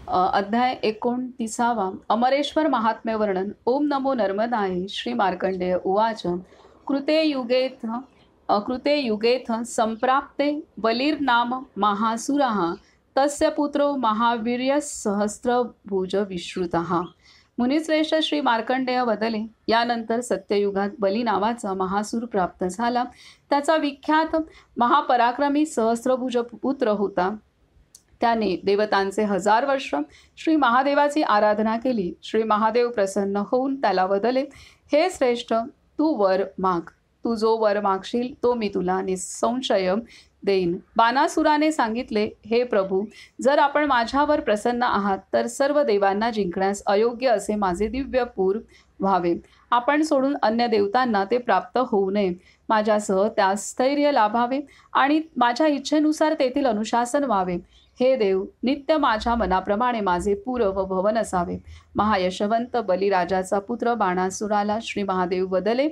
अध्याय 29 अमरेश्वर महात्म्य वर्णन। ओम नमो नर्मदाय। श्री मार्कंडेय उवाच कृते युगेथ संप्राप्ते बलिर्नाम महासुरः तस्य पुत्रो महावीर्य सहस्त्रभुज विश्रुतः। मुनिश्रेष्ठ श्री मार्कंडेय वदले, यानंतर सत्ययुगात बली नावाचा महासूर प्राप्त झाला। त्याचा विख्यात महापराक्रमी सहस्त्रभुज पुत्र होता। त्याने देवतांचे 1000 वर्ष श्री महादेवाची आराधना केली। श्री महादेव प्रसन्न होऊन त्याला वदले, हे श्रेष्ठ, तू वर माग। तू जो वर मागशील तो मी तुला निसंशय देईन। बाणासुराने सांगितले, हे प्रभू, जर आपण माझ्यावर प्रसन्न आहात तर सर्व देवांना जिंकण्यास अयोग्य असे माझे दिव्य पूर व्हावे। आपण सोडून अन्य देवतांना ते प्राप्त होऊ नये। माझ्यासह त्यास स्थैर्य लाभावे आणि माझ्या इच्छेनुसार तेथील अनुशासन व्हावे। हे देव, नित्य माझ्या मनाप्रमाणे माझे पूर व भवन असावे। महायशवंत बलिराजाचा पुत्र बाणासुराला श्री महादेव वदले,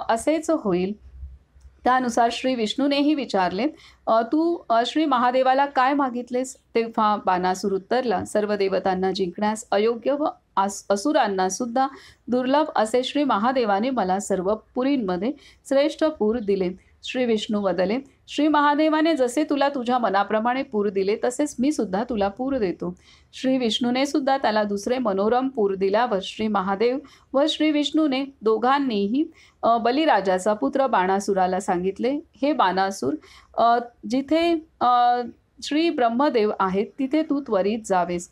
असेच होईल। त्यानुसार श्री विष्णूनेही विचारले, तू श्री महादेवाला काय मागितलेस? तेव्हा बाणासूर उत्तरला, सर्व देवतांना जिंकण्यास अयोग्य व असुरांना सुद्धा दुर्लभ असे श्री महादेवाने मला सर्व पुरींमध्ये श्रेष्ठ पूर दिले। श्री विष्णू वदले, श्री महादेवाने जसे तुला तुझ्या मनाप्रमाणे पूर दिले तसेच मी सुद्धा तुला पूर देतो। श्री विष्णूने सुद्धा त्याला दुसरे मनोरम पूर दिल्यावर श्री महादेव व श्री विष्णूने दोघांनीही बलिराजाचा पुत्र बाणासुराला सांगितले, हे बाणासूर, जिथे श्री ब्रह्मदेव आहेत तिथे तू त्वरित जावेस।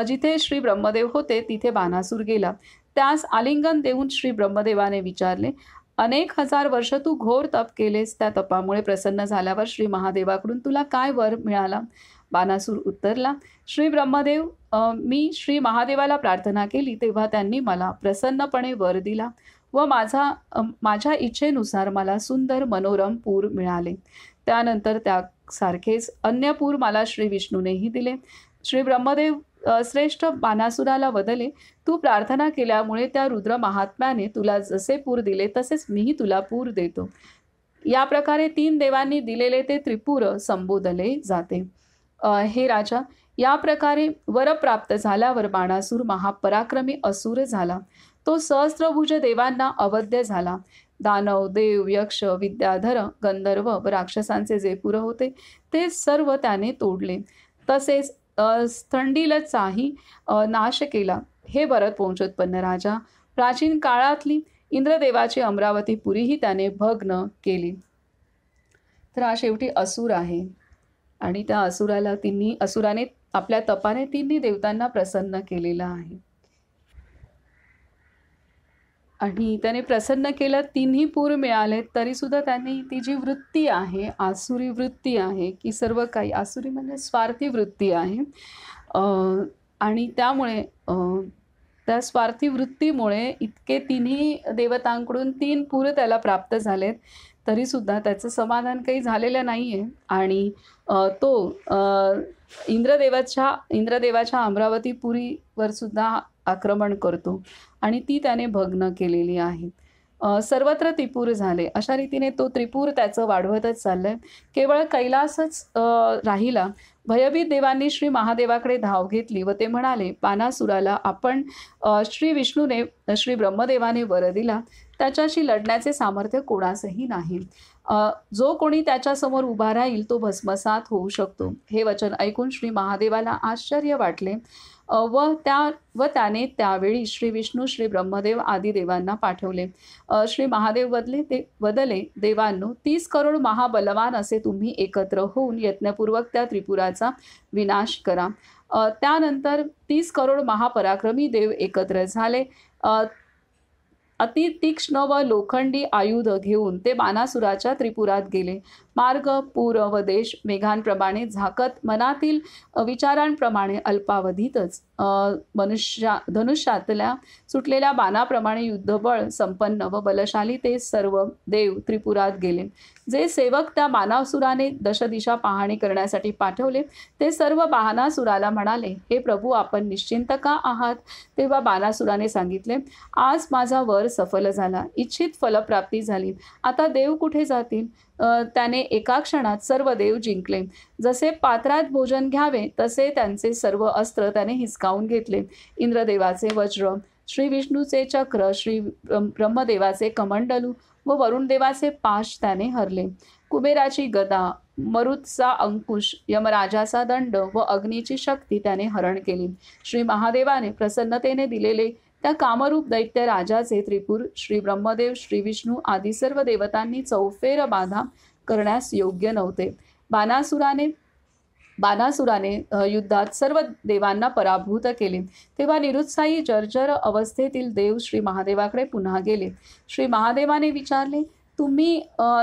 जिथे श्री ब्रह्मदेव होते तिथे बाणासूर गेला। त्यास आलिंगन देऊन श्री ब्रह्मदेवाने विचारले, अनेक 1000 वर्ष तू घोर तप केलेस, त्या तपामुळे प्रसन्न झाल्यावर श्री महादेवाकडून तुला काय वर मिळाला? बाणासूर उत्तरला, श्री ब्रह्मदेव, मी श्री महादेवाला प्रार्थना केली तेव्हा त्यांनी मला प्रसन्नपणे वर दिला व माझ्या इच्छेनुसार मला सुंदर मनोरम पूर मिळाले। त्यानंतर त्यासारखेच अन्य पूर मला श्री विष्णूनेही दिले। श्री ब्रह्मदेव श्रेष्ठ बाणासुराला वदले, तू प्रार्थना केल्यामुळे त्या रुद्र महात्म्याने तुला जसे पूर दिले तसेच मीही तुला पूर देतो। या प्रकारे 3 देवांनी दिलेले ते त्रिपुर संबोधले जाते। हे राजा, या प्रकारे वर प्राप्त झाल्यावर बाणासूर महापराक्रमी असुर झाला। तो सहस्त्रभुज देवांना अवध्य झाला। दानव, देव, यक्ष, विद्याधर, गंधर्व व राक्षसांचे जे पुर होते ते सर्व त्याने तोडले। तसेच स्थंडिलचाही नाश केला। हे भरत वंशोत्पन्न राजा, प्राचीन काळातली इंद्रदेवाची अमरावती पुरीही त्याने भग्न केली। तर हा शेवटी असुर आहे आणि त्या असुराने आपल्या तपाने 3 देवतांना प्रसन्न केलेला आहे आणि त्याने प्रसन्न केलं, 3 पूर मिळाले तरी सुद्धा त्यांनी ती जी वृत्ती आहे, आसुरी वृत्ती आहे, की सर्व काही आसुरी म्हणजे स्वार्थी वृत्ती आहे आणि त्यामुळे त्या स्वार्थी वृत्तीमुळे इतके 3 देवतांकडून 3 पूर त्याला प्राप्त झालेत तरी सुद्धा त्याचं समाधान काही झालेलं नाही आहे आणि तो इंद्रदेवाच्या अमरावतीपुरीवर सुद्धा आक्रमण करतो आणि ती त्याने भग्न केलेली आहे। सर्वत्र त्रिपूर झाले। अशा रीतीने तो त्रिपूर त्याचं वाढवतच चाललंय। केवळ कैलासच राहिला। भयभीत देवांनी श्री महादेवाकडे धाव घेतली व ते म्हणाले, बाणासुराला आपण श्री विष्णूने श्री ब्रह्मदेवाने वर दिला, त्याच्याशी लढण्याचे सामर्थ्य कोणासही नाही। जो कोणी त्याच्यासमोर उभा राहील तो भस्मसात होऊ शकतो। हे वचन ऐकून श्री महादेवाला आश्चर्य वाटले व त्याने त्यावेळी श्री विष्णू, श्री ब्रह्मदेव आदी देवांना पाठवले। श्री महादेव वदले, देवांनो, 30 करोड महाबलवान असे तुम्ही एकत्र होऊन यत्नपूर्वक त्या त्रिपुराचा विनाश करा। त्यानंतर 30 करोड महापराक्रमी देव एकत्र झाले। अति तीक्ष्ण व लोखंडी आयुध घेऊन ते बाणासुराच्या त्रिपुरात गेले। मार्ग, पूर व देश मेघांप्रमाणे झाकत मनातील विचारांप्रमाणे अल्पावधीतच धनुष्यातल्या सुटलेल्या बाणाप्रमाणे युद्धबळ संपन्न व बलशाली ते सर्व देव त्रिपुरात गेले। जे सेवक त्या बाणासुराने दशदिशा पाहणी करण्यासाठी पाठवले ते सर्व बाणासुराला म्हणाले, हे प्रभू, आपण निश्चिंत का आहात? तेव्हा बाणासुराने सांगितले, आज माझा वर सफल झाला, इच्छित फलप्राप्ती झाली। आता देव कुठे जातील? त्याने एका क्षणात सर्व देव जिंकले. जसे पात्रात भोजन घ्यावे तसे त्यांचे सर्व अस्त्र त्याने हिसकावून घेतले. इंद्रदेवाचे वज्र, श्री विष्णूचे चक्र, श्री ब्रह्मदेवाचे कमंडलू व वरुणदेवाचे पाश त्याने हरले. कुबेराची गदा, मरुतचा अंकुश, यमराजाचा दंड व अग्नीची शक्ती त्याने हरण केली. श्री महादेवाने प्रसन्नतेने दिलेले त्या कामरूप दैत्य राजाचे त्रिपुर, श्री ब्रह्मदेव, श्री विष्णू आदी सर्व देवतांनी चौफेर बाधा करण्यास योग्य नव्हते. बाणासुराने युद्धात सर्व देवांना पराभूत केले. तेव्हा निरुत्साही जर्जर अवस्थेतील देव श्री महादेवाकडे पुन्हा गेले. श्री महादेवाने विचारले, तुम्ही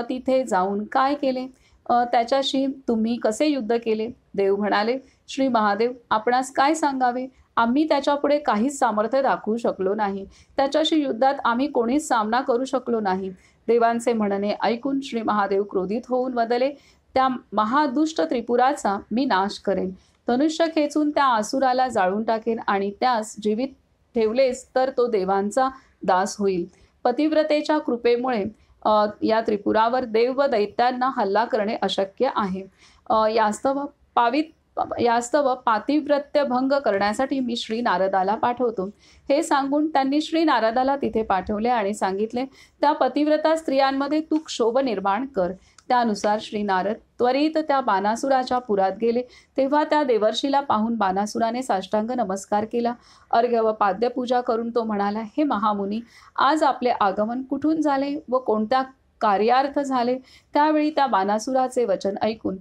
तिथे जाऊन काय केले? त्याच्याशी तुम्ही कसे युद्ध केले? देव म्हणाले, श्री महादेव, आपणास काय सांगावे? आम्ही त्याच्यापुढे काहीच सामर्थ्य दाखवू शकलो नाही. त्याच्याशी युद्धात आम्ही कोणीच सामना करू शकलो नाही. देवांचे म्हणणे ऐकून श्री महादेव क्रोधित होऊन वदले, त्या महादुष्ट त्रिपुराचा मी नाश करेन. धनुष्य खेचून त्या आसुराला जाळून टाकेन आणि त्यास जीवित ठेवलेस तर तो देवांचा दास होईल. पतिव्रतेच्या कृपेमुळे या त्रिपुरावर देव व दैत्यांना हल्ला करणे अशक्य आहे. यास्तव पातिव्रत्य भंग करण्यासाठी मी श्री नारदाला पाठवतो. हे सांगून त्यांनी श्री नारदाला तिथे पाठवले आणि सांगितले, त्या पतिव्रता स्त्रियांमध्ये तू क्षोभ निर्माण कर. त्यानुसार श्री नारद त्वरित त्या बाणासुराच्या पुरात गेले. तेव्हा त्या देवर्षीला पाहून बाणासुराने साष्टांग नमस्कार केला. अर्घ्य व पाद्यपूजा करून तो म्हणाला, हे महामुनी, आज आपले आगमन कुठून झाले व कोणत्या कार्यार्थ झाले? त्यावेळी त्या बाणासुराचे वचन ऐकून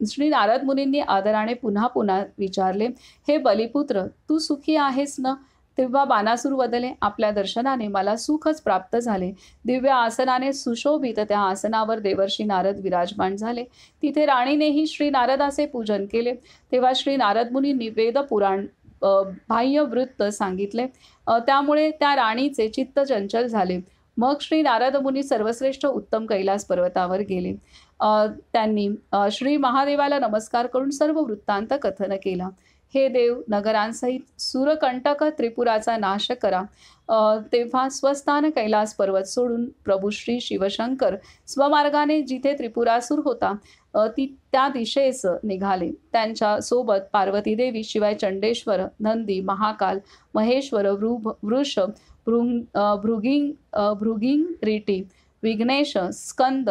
श्री नारद मुनींनी आदराने पुन्हा पुन्हा विचारले, हे बलिपुत्र, तू सुखी आहेस ना? तेव्हा बाणासूर वदले, आपल्या दर्शनाने मला सुखच प्राप्त झाले. दिव्य आसनाने सुशोभित त्या आसनावर देवर्षी नारद विराजमान झाले. तिथे राणीनेही श्री नारदाचे पूजन केले. तेव्हा श्री नारद मुनींनी वेद पुराण बाह्य वृत्त सांगितले. त्यामुळे त्या राणीचे चित्त चंचल झाले. मग श्री नारद मुनी सर्वश्रेष्ठ उत्तम कैलास पर्वतावर गेले. त्यांनी श्री महादेवाला नमस्कार करून सर्व वृत्तांत कथन केला. हे देव, नगरांसहित सूरकंटक त्रिपुराचा नाश करा. तेव्हा स्वस्थान कैलास पर्वत सोडून प्रभू श्री शिवशंकर स्वमार्गाने जिथे त्रिपुरासूर होता त्या दिशेस निघाले. त्यांच्या सोबत पार्वती देवी, शिवाय चंडेश्वर, नंदी, महाकाल, महेश्वर, वृष, भृगिंग रीटी, विघ्नेश, स्कंद,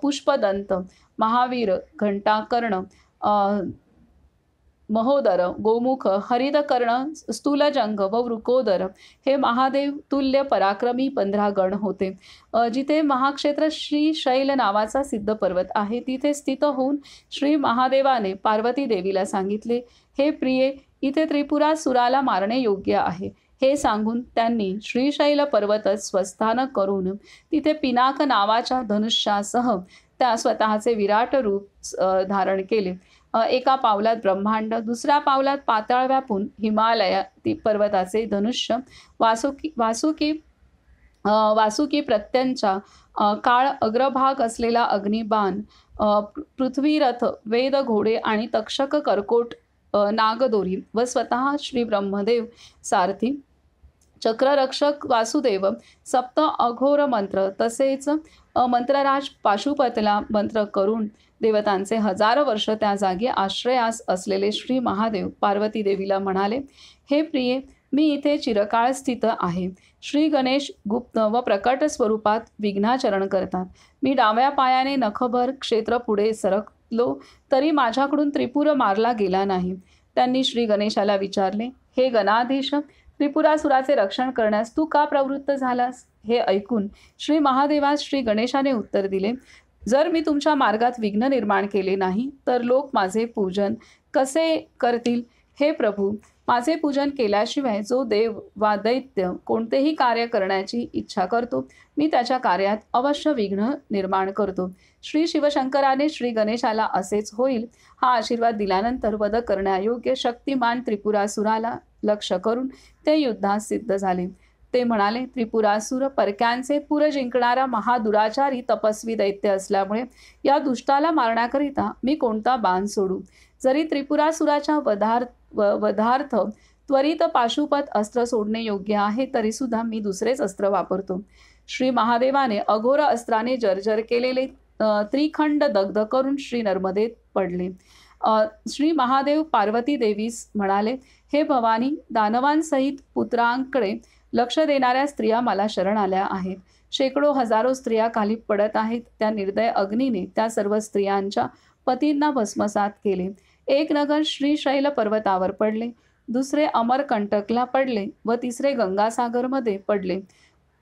पुष्पदंत, महावीर, घंटाकर्ण, महोदर, गोमुख, हरितकर्ण, स्थूलजंग व वृकोदर हे महादेव तुल्य पराक्रमी 15 गण होते. जिथे महाक्षेत्र श्रीशैल नावाचा सिद्ध पर्वत आहे तिथे स्थित होऊन श्री महादेवाने पार्वती देवीला सांगितले, हे प्रिये, इथे त्रिपुरासुराला मारणे योग्य आहे. हे सांगून त्यांनी श्रीशैल पर्वत स्वस्थान करून तिथे पिनाक नावाच्या धनुष्यासह त्या स्वतःचे विराट रूप धारण केले. एका पावलात ब्रह्मांड, दुसऱ्या पावलात पाताळ व्यापून हिमालय पर्वताचे धनुष्य, वासुकी प्रत्यंचा काळ अग्रभाग असलेला अग्निबाण, पृथ्वीरथ, वेद घोडे आणि तक्षक कर्कोट नागदोरी व स्वतः श्री ब्रह्मदेव सारथी, चक्ररक्षक वासुदेव, सप्त अघोर मंत्र, तसेच मंत्रराज पाशुपतला मंत्र करून देवतांचे 1000 वर्ष त्या जागी आश्रयास असलेले श्री महादेव पार्वती देवीला म्हणाले, हे प्रिये, मी इथे चिरकाळ स्थित आहे. श्री गणेश गुप्त व प्रकट स्वरूपात विघ्नाचरण करतात. मी डाव्या पायाने नखभर क्षेत्र पुढे सरकलो तरी माझ्याकडून त्रिपुर मारला गेला नाही. त्यांनी श्री गणेशाला विचारले, हे गणाधीश, त्रिपुरासुराचे रक्षण करण्यास तू का प्रवृत्त झालास? हे ऐकून श्री महादेवास श्री गणेशाने उत्तर दिले, जर मी तुमच्या मार्गात विघ्न निर्माण केले नाही तर लोक माझे पूजन कसे करतील? हे प्रभू, माझे पूजन केल्याशिवाय जो देव वा दैत्य कोणतेही कार्य करण्याची इच्छा करतो, मी त्याच्या कार्यात अवश्य विघ्न निर्माण करतो. श्री शिवशंकराने श्री गणेशाला असेच होईल हा आशीर्वाद दिल्यानंतर वध करण्यायोग्य शक्तिमान त्रिपुरासुराला लक्ष्य करून ते युद्धात सिद्ध झाले. ते म्हणाले, त्रिपुरासुर परक्यांचे पुर जिंकणारा महादुराचारी तपस्वी दैत्य असल्यामुळे या दुष्टाला मारण्याकरिता मी कोणता बाण सोडू? जरी त्रिपुरासुराच्या वधार्थ त्वरित पाशुपत अस्त्र सोडणे योग्य आहे, तरीसुद्धा मी दुसरेच अस्त्र वापरतो. श्री महादेवाने अघोर अस्त्राने जर्जर केलेले त्रिखंड दग्ध करून श्री नर्मदेत पडले. श्री महादेव पार्वती देवीस म्हणाले, हे भवानी, दानवांसहित पुत्रांकडे लक्ष देणाऱ्या स्त्रिया मला शरण आल्या आहेत. शेकडो हजारो स्त्रिया खाली पडत आहेत. त्या निर्दय अग्नीने त्या सर्व स्त्रियांच्या पतींना भस्मसात केले. एक नगर श्रीशैल पर्वतावर पडले, दुसरे अमरकंटकला पडले व तिसरे गंगासागरमध्ये पडले.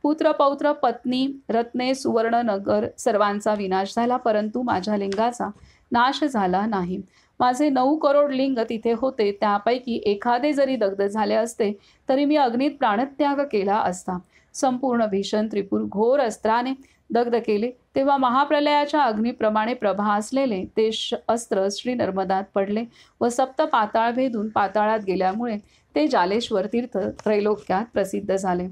पुत्र पौत्र पत्नी रत्ने सुवर्ण नगर सर्वांचा विनाश झाला, परंतु माझ्या लिंगाचा नाश झाला नाही. माझे 9 करोड लिंग तिथे होते, त्यापैकी एखादे जरी दग्ध झाले असते तरी मी अग्नीत प्राणत्याग केला असता. संपूर्ण भीषण त्रिपुर घोर अस्त्राने दग्ध केले, तेव्हा महाप्रलयाच्या अग्निप्रमाणे प्रभा असलेले ते अस्त्र श्री नर्मदात पडले व सप्त पाताळ भेदून पाताळात गेल्यामुळे ते जालेश्वर तीर्थ त्रैलोक्यात प्रसिद्ध झाले.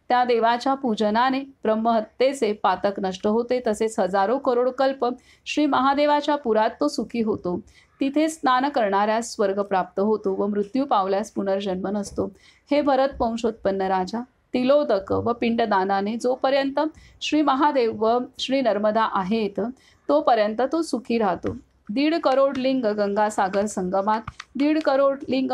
त्या देवाच्या पूजनाने ब्रह्महत्येचे पातक नष्ट होते. तसेच हजारो करोड कल्प श्री महादेवाच्या पुरात तो सुखी होतो. तिथे स्नान करणाऱ्यास स्वर्ग प्राप्त होतो व मृत्यू पावल्यास पुनर्जन्म नसतो. हे भरत वंशोत्पन्न राजा, तिलोदक व पिंडदानाने जोपर्यंत श्री महादेव व श्री नर्मदा आहेत तोपर्यंत तो सुखी राहतो. 1.5 करोड लिंग गंगासागर संगमात, 1.5 करोड लिंग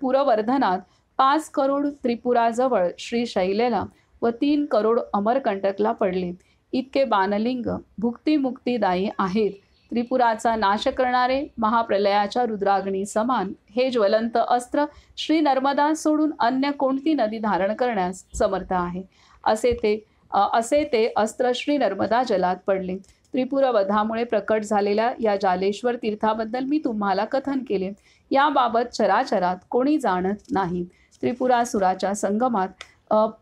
पुरवर्धनात, 5 करोड त्रिपुराजवळ श्री शैलेला व 3 करोड अमरकंटकला पडले. इतके बाणलिंग भुक्तिमुक्तिदायी आहेत. त्रिपुराचा नाश करणारे महाप्रलयाच्या रुद्राग्नी समान हे ज्वलंत अस्त्र श्री नर्मदा सोडून अन्य कोणती नदी धारण करण्यास समर्थ आहे. असे ते अस्त्र श्री नर्मदा जलात पडले. त्रिपुरवधामुळे प्रकट झालेल्या या जालेश्वर तीर्थाबद्दल मी तुम्हाला कथन केले. याबाबत चराचरात कोणी जाणत नाही. त्रिपुरासुराच्या संगमात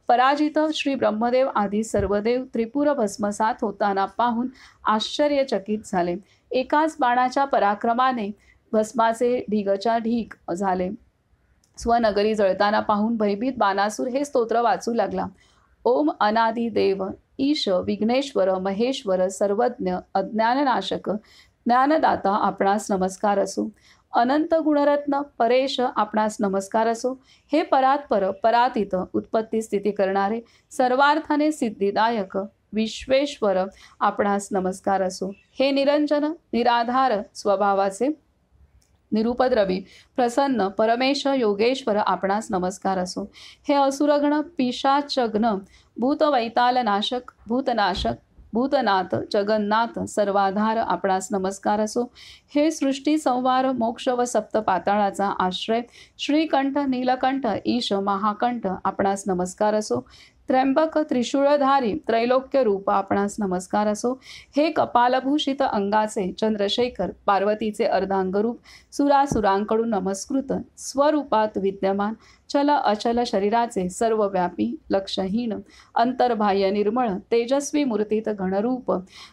पराजित श्री ब्रह्मदेव आदी सर्व देव त्रिपुर भस्मसात होताना पाहून आश्चर्यचकित झाले. एकाच बाणाच्या पराक्रमाने भस्माचे ढिगच्या ढीग झाले. स्वनगरी जळताना पाहून भयभीत बाणासूर हे स्तोत्र वाचू लागला. ओम अनादि देव ईश विघ्नेश्वर महेश्वर सर्वज्ञ अज्ञाननाशक ज्ञानदाता आपणास नमस्कार असो. अनंत गुणरत्न परेश आपणास नमस्कार असो. हे परात्पर परातीत उत्पत्ती स्थिती करणारे सर्वार्थाने सिद्धिदायक विश्वेश्वर आपणास नमस्कार असो. हे निरंजन निराधार स्वभावाचे निरुपद्रवी प्रसन्न परमेश योगेश्वर आपणास नमस्कार असो. हे असुरगण पिशाचग्न भूतवैतालनाशक भूतनाशक भूतनाथ जगन्नाथ सर्वाधार आपणास नमस्कार असो. हे सृष्टी संवार मोक्ष व सप्त पाताळाचा आश्रय श्रीकंठ नीलकंठ ईश महाकंठ आपणास नमस्कार असो. त्र्यंबक त्रिशूळधारी त्रैलोक्य रूप आपणास नमस्कार असो. हे कपालभूषित अंगाचे चंद्रशेखर पार्वतीचे अर्धांगरूप सुरासुरांकडून नमस्कृत स्वरूपात विद्यमान चल अचल शरीराचे सर्वव्यापी लक्षहीन अंतर्बाह्य निर्मळ तेजस्वी मूर्तीत घनरूप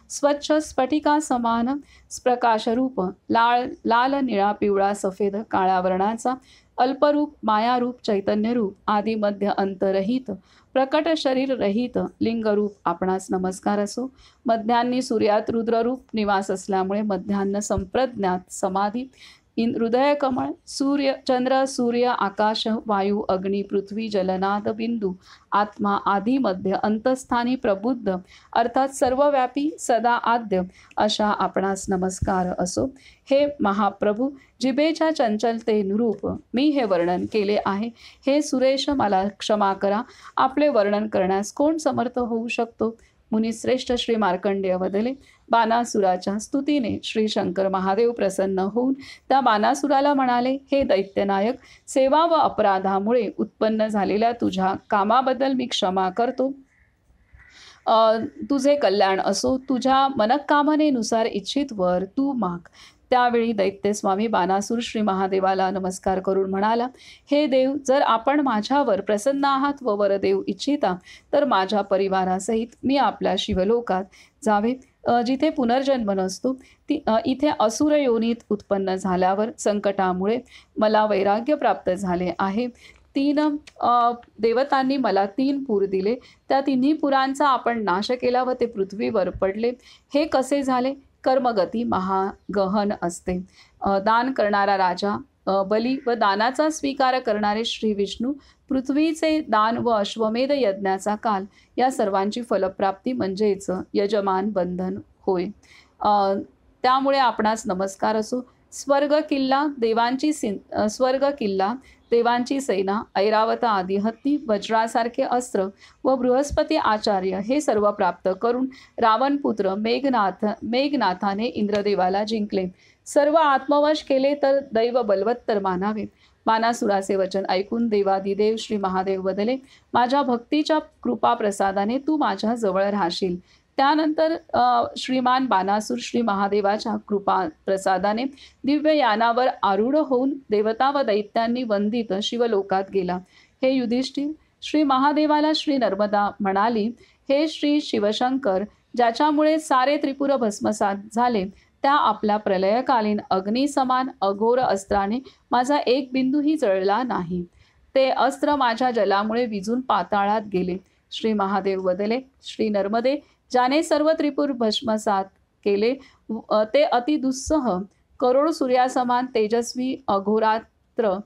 स्वच्छ स्फटिका समान प्रकाशरूप लाल निळा पिवळा सफेद काळ्या वर्णाचा अल्परूप मायारूप चैतन्यरूप आदी मध्य अंतरहित प्रकट शरीर रहित लिंगरूप आपणास नमस्कार असो. मध्यान्नी सूर्यात रुद्ररूप निवास असल्यामुळे मध्यान्ह संप्रज्ञात समाधी हृदय कमळ सूर्य चंद्र सूर्य आकाश वायू अग्नी पृथ्वी जलनाद बिंदू आत्मा आदी मध्ये अंतस्थानी प्रबुद्ध अर्थात सर्वव्यापी सदा आद्य अशा आपणास नमस्कार असो. हे महाप्रभू, जिभेच्या चंचलतेनुरूप मी हे वर्णन केले आहे. हे सुरेश मला क्षमा करा. आपले वर्णन करण्यास कोण समर्थ होऊ शकतो. मुनिश्रेष्ठ श्री मार्कंडेय वदले. बाणासुराच्या स्तुतीने श्री शंकर महादेव प्रसन्न होऊन त्या बाणासुराला म्हणाले, हे दैत्यनायक, सेवा व अपराधामुळे उत्पन्न झालेल्या तुझ्या कामाबद्दल मी क्षमा करतो. तुझे कल्याण असो. तुझ्या मनःकामनेनुसार इच्छित वर तू माग. त्यावेळी दैत्यस्वामी बाणासूर श्री महादेवाला नमस्कार करून म्हणाला, हे देव, जर आपण माझ्यावर प्रसन्न आहात व वर देऊ इच्छिता तर माझ्या परिवारासहित मी आपल्या शिवलोकात जावे, जिथे पुनर्जन्म नसतो. इथे असुर योनीत उत्पन्न झाल्यावर संकटामुळे मला वैराग्य प्राप्त झाले आहे. 3 देवतांनी मला 3 पूर दिले. त्या तिन्ही पुरांचा आपण नाश केला व ते पृथ्वीवर पडले. हे कसे झाले? कर्मगती महागहन असते. दान करणारा राजा बली व दानाचा स्वीकार करणारे श्री विष्णू, पृथ्वीचे दान व अश्वमेध यज्ञाचा काल, या सर्वांची फलप्राप्ती म्हणजेच यजमान बंधन होय. त्यामुळे आपणास नमस्कार असो. स्वर्ग किल्ला देवांची सेना, ऐरावत आदी हत्ती, वज्रासारखे अस्त्र व बृहस्पती आचार्य हे सर्व प्राप्त करून रावणपुत्र मेघनाथाने इंद्रदेवाला जिंकले. सर्व आत्मवश केले तर दैव बलवत्तर मानावे. बाणासुराचे वचन ऐकून देवादिदेव श्री महादेव बदले, माझ्या भक्तीच्या कृपा प्रसादाने तू माझ्या जवळ राहशील. त्यानंतर श्रीमान बाणासूर श्री महादेवाच्या कृपा प्रसादाने दिव्य यानावर आरूढ होऊन देवता व दैत्यांनी वंदित शिवलोकात गेला. हे युधिष्ठिर, श्री महादेवाला श्री नर्मदा म्हणाली, हे श्री शिवशंकर, ज्याच्यामुळे सारे त्रिपुर भस्मसात झाले, त्या आपल्या प्रलयकालीन अग्निसमान अघोर अस्त्राने माझा एक बिंदूही जळला नाही. ते अस्त्र माझ्या जलामुळे विजून पाताळात गेले. श्री महादेव बदले, श्री नर्मदे, ज्याने सर्व त्रिपुर भस्मसात केले ते अतिदुस्सह करोड सूर्यासमान तेजस्वी अघोरास्त्र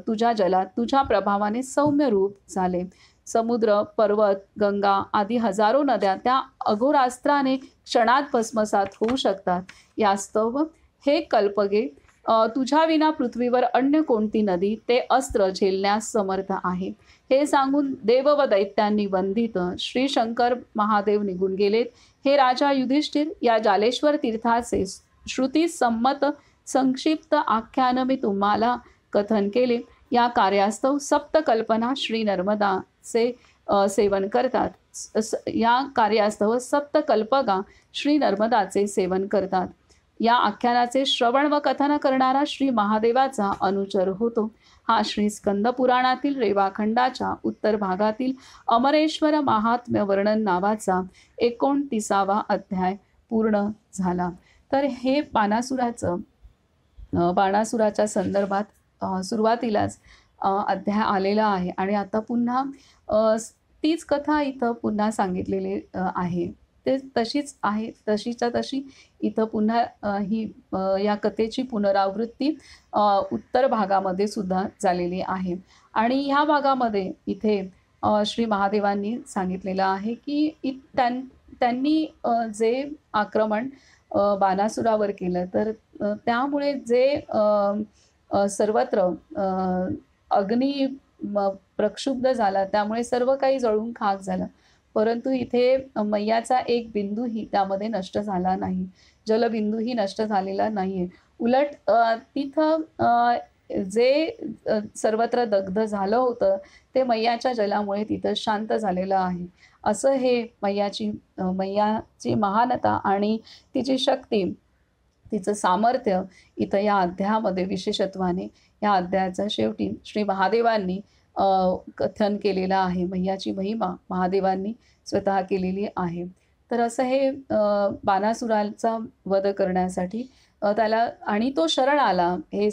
तुझ्या जलात तुझ्या प्रभावाने सौम्य रूप झाले. समुद्र, पर्वत, गंगा आदी हजारो नद्या त्या अघोरास्त्राने क्षणात भस्मसात होऊ शकतात. यास्तव हे कल्पगे, तुझ्या विना पृथ्वीवर अन्य कोणती नदी ते अस्त्र झेलण्यास समर्थ आहे. हे सांगून देव व दैत्यांनी वंदित श्री शंकर महादेव निघून गेलेत. हे राजा युधिष्ठिर, या जालेश्वर तीर्थाचे श्रुतीसंमत संक्षिप्त आख्यान मी तुम्हाला कथन केले. या कार्यास्तव सप्त कल्पना श्री नर्मदाचे सेवन करतात. या कार्यास्तव सप्त कल्पगा श्री नर्मदाचे सेवन करतात. या आख्यानाचे श्रवण व कथन करणारा श्री महादेवाचा अनुचर होतो. हा श्री स्कंद पुराणातील रेवाखंडाच्या उत्तर भागातील अमरेश्वर महात्म्य वर्णन नावाचा 29वा अध्याय पूर्ण झाला. तर हे बाणासुराच्या संदर्भात सुरुवातीलाच अध्याय आलेला आहे आणि आता पुन्हा तीच कथा इथं पुन्हा सांगितलेली आहे. ते तशीच आहे, तशीच्या तशी इथं पुन्हा ही या कथेची पुनरावृत्ती उत्तर भागामध्ये सुद्धा झालेली आहे. आणि ह्या भागामध्ये इथे श्री महादेवांनी सांगितलेलं आहे की त्यांनी जे आक्रमण बाणासुरावर केलं तर त्यामुळे जे सर्वत्र अग्नी प्रक्षुब्ध झाला, त्यामुळे सर्व काही जळून खाक झालं. परंतु इथे मैयाचा एक बिंदूही त्यामध्ये नष्ट झाला नाही, जलबिंदूही नष्ट झालेला नाही आहे. उलट तिथं जे सर्वत्र दग्ध झालं होतं ते मैयाच्या जलामुळे तिथं शांत झालेलं आहे. असं हे मैयाची महानता आणि तिची शक्ती, तिचं सामर्थ्य इथं या अध्यायामध्ये विशेषत्वाने या अध्यायाच्या शेवटी श्री महादेवांनी कथन केलेलं आहे. मैयाची महिमा महादेवांनी स्वतः केलेली आहे. तर असं हे बाणासुराचा वध करण्यासाठी त्याला, आणि तो शरण आला, हे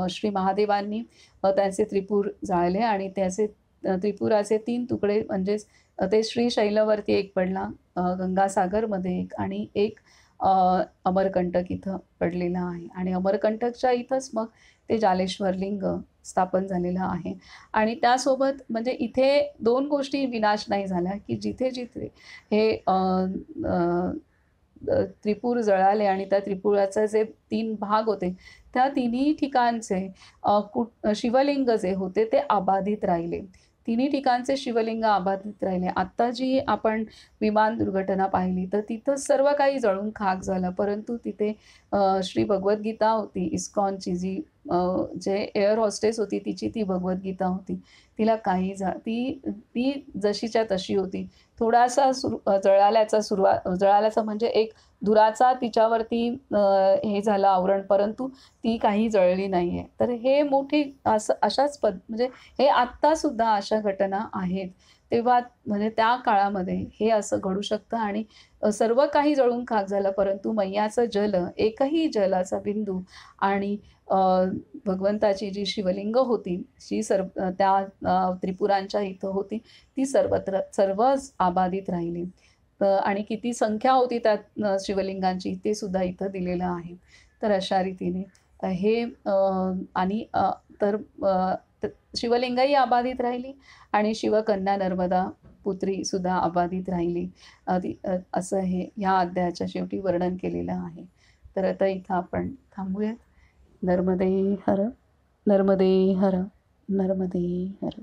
श्री महादेवांनी त्यांचे त्रिपूर जाळले आणि त्याचे त्रिपुराचे 3 तुकडे, म्हणजेच ते श्रीशैलवरती एक पडला, गंगासागरमध्ये एक, आणि एक अमरकंटक इथं पडलेला आहे. आणि अमरकंटकच्या इथंच मग ते जालेश्वर लिंग स्थापन झालेलं आहे. आणि त्यासोबत म्हणजे इथे 2 गोष्टी विनाश नाही झाल्या की जिथे जिथे हे त्रिपूर जळाले आणि त्या त्रिपुराचे जे 3 भाग होते त्या तिन्ही ठिकाणचे शिवलिंग जे होते ते अबाधित राहिले. तिन्ही ठिकाणचे शिवलिंग अबाधित राहिले. आत्ता जी आपण विमान दुर्घटना पाहिली तर तिथं सर्व काही जळून खाक झालं, परंतु तिथे श्री भगवद्गीता होती, इस्कॉनची जी जे एअर हॉस्टेस होती तिची ती भगवद्गीता होती. तिला काही ती जशीच्या तशी होती. थोडासा जळाल्याचा म्हणजे एक धुराचा तिच्यावरती हे झालं आवरण, परंतु ती काही जळली नाही आहे. तर हे मोठी अशाच म्हणजे हे आत्तासुद्धा अशा घटना आहेत. तेव्हा म्हणजे त्या काळामध्ये हे असं घडू शकतं आणि सर्व काही जळून खाक झालं, परंतु मैयाचं जल, एकही जलाचा बिंदू आणि भगवंताची जी शिवलिंग होती जी त्या त्रिपुरांच्या इथं होती ती सर्वच आबाधित राहिली. आणि किती संख्या होती त्या शिवलिंगांची ते सुद्धा इथं दिलेलं आहे. तर अशा रीतीने हे आणि तर शिवलिंगही अबाधित राहिली आणि शिवकन्या नर्मदा पुत्रीसुद्धा अबाधित राहिली. असं हे ह्या अध्यायाच्या शेवटी वर्णन केलेलं आहे. तर आता इथं आपण थांबूयात. नर्मदे हर, नर्मदे हर, नर्मदे हर.